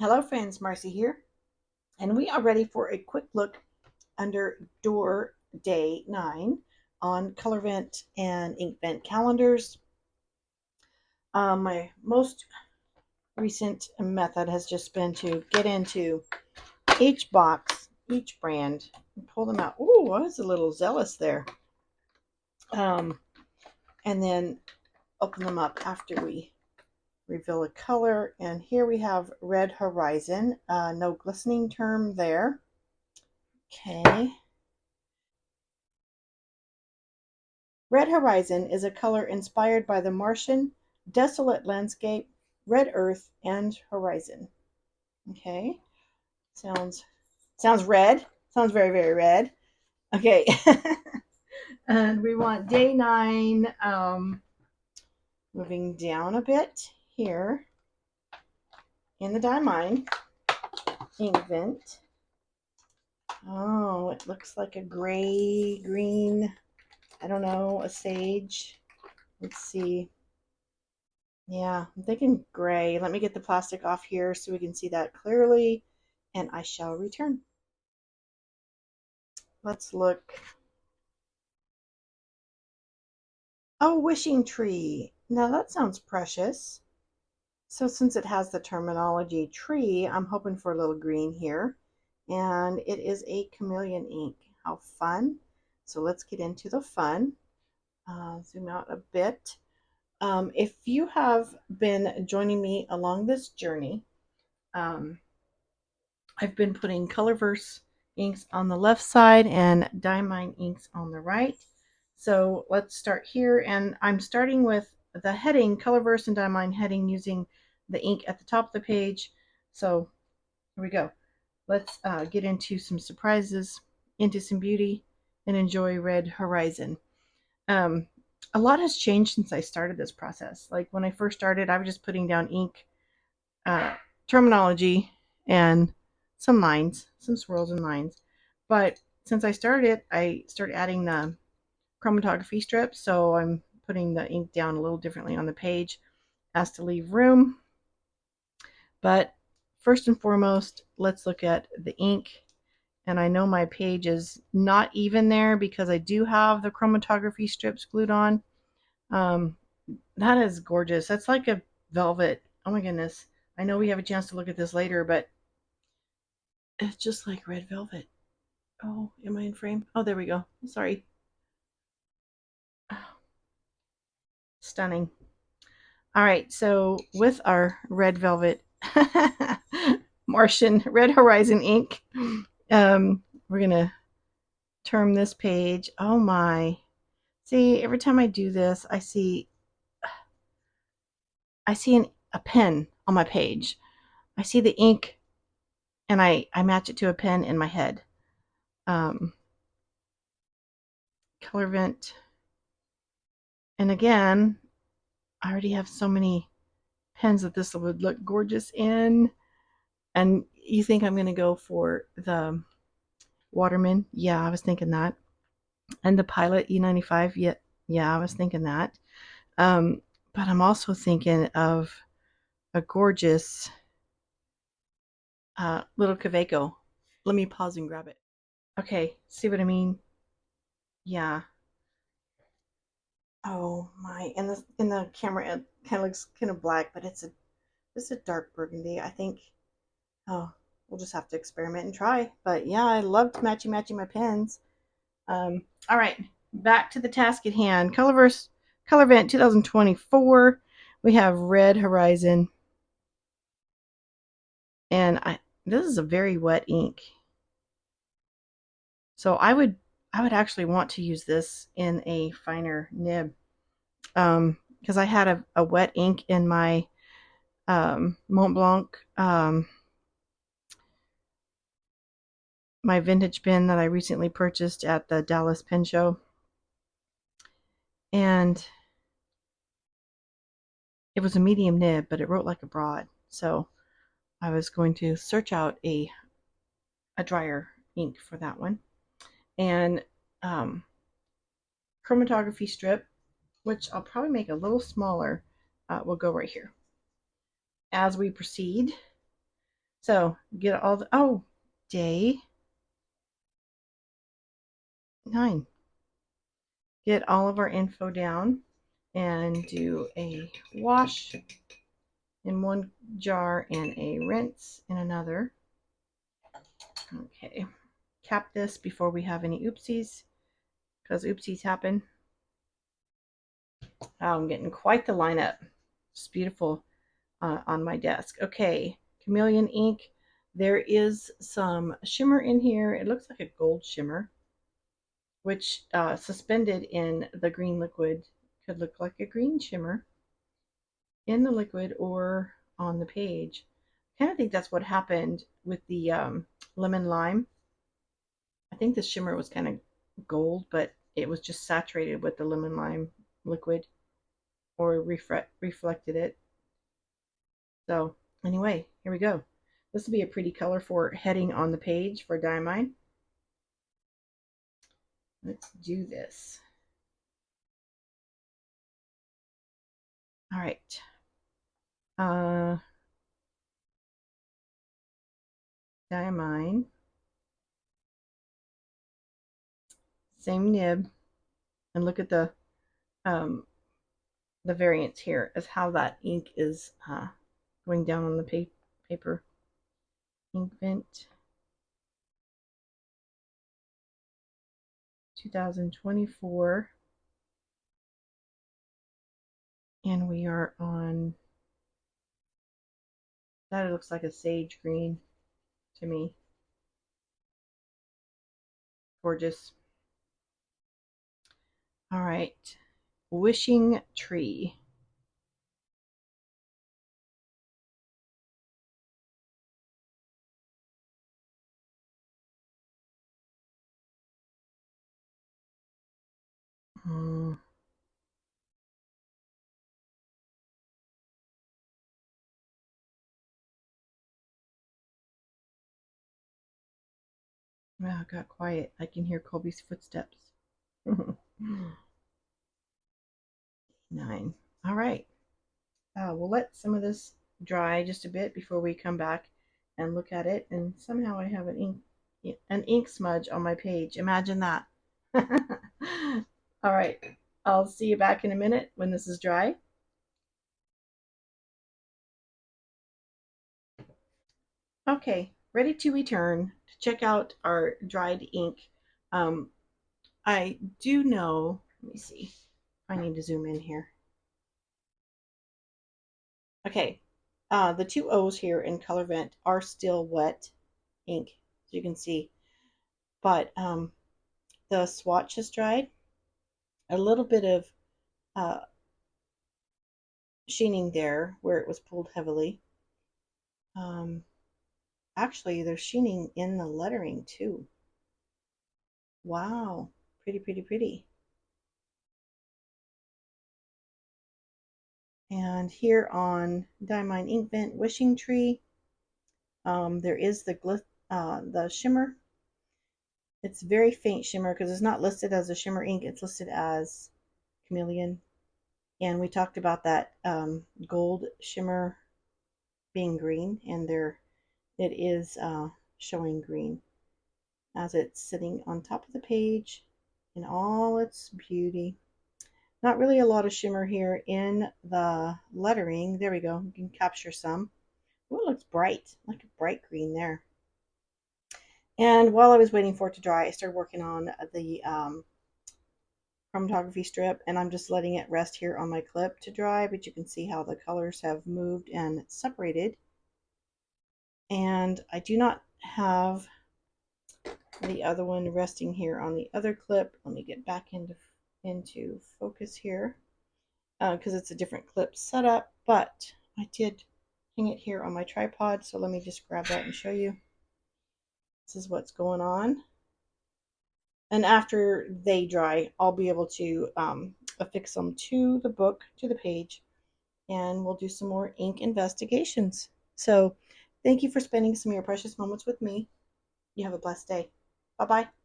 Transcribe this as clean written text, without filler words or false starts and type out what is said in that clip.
Hello friends, Marcy here, and we are ready for a quick look under door day 9 on Colorvent and Inkvent calendars. My most recent method has just been to get into each box, each brand, and pull them out. Ooh, I was a little zealous there. Um, and then open them up after we reveal a color. And here we have Red Horizon, no glistening term there. Okay. Red Horizon is a color inspired by the Martian, desolate landscape, red earth, and horizon. Okay, sounds red. Sounds very, very red. Okay, and we want day 9. Moving down a bit here in the Diamine Inkvent. Oh, it looks like a gray, green, I don't know, a sage. Let's see. Yeah, I'm thinking gray. Let me get the plastic off here so we can see that clearly, and I shall return. Let's look. Oh, wishing tree. Now that sounds precious. So since it has the terminology tree, I'm hoping for a little green here. And it is a chameleon ink. How fun. So let's get into the fun. Zoom out a bit. If you have been joining me along this journey, um, I've been putting Colorverse inks on the left side and Diamine inks on the right. So let's start here, and I'm starting with the heading, Colorverse and Diamine heading, using the ink at the top of the page. So here we go. Let's get into some surprises, into some beauty, and enjoy Red Horizon. Um, a lot has changed since I started this process. Like when I first started, I was just putting down ink, uh, terminology, and some lines, some swirls and lines. But since I started, I started adding the chromatography strips, so I'm putting the ink down a little differently on the page as to leave room. But first and foremost, let's look at the ink. And I know my page is not even there because I do have the chromatography strips glued on. That is gorgeous. That's like a velvet. Oh my goodness. I know we have a chance to look at this later, but it's just like red velvet. Oh, am I in frame? Oh, there we go. Sorry. Oh, stunning. All right, so with our red velvet Martian Red Horizon ink, we're going to term this page. Oh my. See, every time I do this, I see a pen on my page. I see the ink and I match it to a pen in my head. Um, Colorvent. And again, I already have so many pens that this would look gorgeous in. And you think I'm going to go for the Waterman? Yeah, I was thinking that. And the Pilot E95? Yeah, I was thinking that. But I'm also thinking of a gorgeous little Kaweco. Let me pause and grab it. Okay, see what I mean? Yeah. Oh my! In the camera, it kind of looks kind of black, but it's a dark burgundy. I think. Oh, we'll just have to experiment and try. But yeah, I loved matching my pens. All right, back to the task at hand. Colorverse Colorvent 2024. We have Red Horizon, and this is a very wet ink. So I would actually want to use this in a finer nib, because I had a wet ink in my Mont Blanc, my vintage pen that I recently purchased at the Dallas Pen Show, and it was a medium nib, but it wrote like a broad. So I was going to search out a drier ink for that one, and um, chromatography strip, which I'll probably make a little smaller, will go right here. As we proceed, So get all the, oh, day 9. Get all of our info down and do a wash in one jar and a rinse in another. Okay, cap this before we have any oopsies, because oopsies happen. Oh, I'm getting quite the lineup. It's beautiful on my desk. Okay, chameleon ink. There is some shimmer in here. It looks like a gold shimmer, which suspended in the green liquid could look like a green shimmer in the liquid or on the page. I kind of think that's what happened with the lemon lime. I think the shimmer was kind of gold, but it was just saturated with the lemon lime liquid or reflected it. So anyway, here we go. This will be a pretty color for heading on the page for Diamine. Let's do this. All right. Diamine. Same nib. And look at the variance here as how that ink is going down on the paper. Inkvent 2024. And we are on, that it looks like a sage green to me. Gorgeous. All right. Wishing Tree. Wow, it got quiet. I can hear Colby's footsteps. 9. All right. We'll let some of this dry just a bit before we come back and look at it. And somehow I have an ink smudge on my page. Imagine that. All right. I'll see you back in a minute when this is dry. Okay, ready to return to check out our dried ink. I do know, let me see. I need to zoom in here. Okay, the two O's here in Colorvent are still wet ink, as you can see. But the swatch has dried. A little bit of uh, sheening there where it was pulled heavily. Actually, there's sheening in the lettering too. Wow, pretty, pretty, pretty. And here on Diamine Inkvent Wishing Tree, there is the shimmer. It's very faint shimmer because it's not listed as a shimmer ink. It's listed as chameleon. And we talked about that gold shimmer being green, and there it is showing green as it's sitting on top of the page in all its beauty. Not really a lot of shimmer here in the lettering. There we go. You can capture some. Oh, it looks bright, like a bright green there. And while I was waiting for it to dry, I started working on the chromatography strip, and I'm just letting it rest here on my clip to dry, but you can see how the colors have moved and separated. And I do not have the other one resting here on the other clip. Let me get back into focus here because it's a different clip setup, but I did hang it here on my tripod, so let me just grab that and show you. This is what's going on. And after they dry, I'll be able to affix them to the book, to the page, and we'll do some more ink investigations. So thank you for spending some of your precious moments with me. You have a blessed day. Bye-bye.